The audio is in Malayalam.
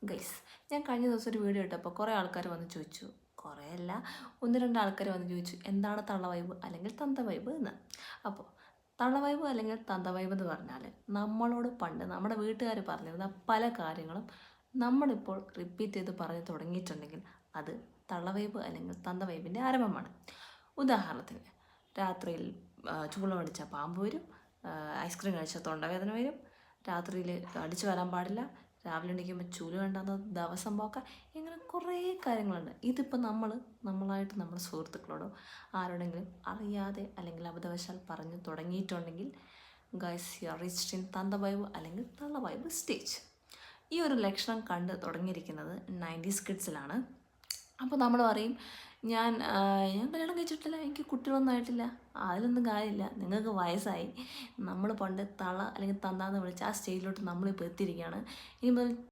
ഗൈസ്, ഞാൻ കഴിഞ്ഞ ദിവസം ഒരു വീഡിയോ ഇട്ടപ്പോൾ കുറേ ആൾക്കാർ വന്ന് ചോദിച്ചു, കുറേ അല്ല, ഒന്ന് രണ്ട് ആൾക്കാർ വന്ന് ചോദിച്ചു എന്താണ് തള്ള വൈബ് അല്ലെങ്കിൽ തന്ത വൈബ് എന്ന്. അപ്പോൾ തള്ള വൈബ് അല്ലെങ്കിൽ തന്ത വൈബ് എന്ന് പറഞ്ഞാൽ നമ്മളോട് പണ്ട് നമ്മുടെ വീട്ടുകാർ പറഞ്ഞിരുന്ന പല കാര്യങ്ങളും നമ്മളിപ്പോൾ റിപ്പീറ്റ് ചെയ്ത് പറഞ്ഞു തുടങ്ങിയിട്ടുണ്ടെങ്കിൽ അത് തള്ള വൈബ് അല്ലെങ്കിൽ തന്ത വൈബിൻ്റെ ആരംഭമാണ്. ഉദാഹരണത്തിന്, രാത്രിയിൽ ചൂളം അടിച്ചാൽ പാമ്പ് വരും, ഐസ്ക്രീം കഴിച്ചാൽ തൊണ്ടവേദന വരും, രാത്രിയിൽ അടിച്ചു വരാൻ പാടില്ല, രാവിലെ എണീക്കുമ്പോൾ ചൂല് വേണ്ടാന്ന്, ദിവസം പോക്കാം, ഇങ്ങനെ കുറേ കാര്യങ്ങളുണ്ട്. ഇതിപ്പോൾ നമ്മളായിട്ട് നമ്മുടെ സുഹൃത്തുക്കളോടോ ആരോടെങ്കിലും അറിയാതെ അല്ലെങ്കിൽ അബദ്ധവശാൽ പറഞ്ഞു തുടങ്ങിയിട്ടുണ്ടെങ്കിൽ guys you are reached in തന്ത വൈബ് അല്ലെങ്കിൽ തള്ള വൈബ് സ്റ്റേജ്. ഈ ഒരു ലക്ഷണം കണ്ട് തുടങ്ങിയിരിക്കുന്നത് 90s കിഡ്സിലാണ്. അപ്പോൾ നമ്മൾ പറയും, ഞാൻ കല്യാണം കഴിച്ചിട്ടില്ല, എനിക്ക് കുട്ടികളൊന്നും ആയിട്ടില്ല. അതിലൊന്നും കാര്യമില്ല, നിങ്ങൾക്ക് വയസ്സായി. നമ്മൾ പണ്ട് തള അല്ലെങ്കിൽ തന്താന്ന് വിളിച്ച് ആ സ്റ്റേജിലോട്ട് നമ്മളിപ്പോൾ എത്തിയിരിക്കുകയാണ്. ഇനി മുതൽ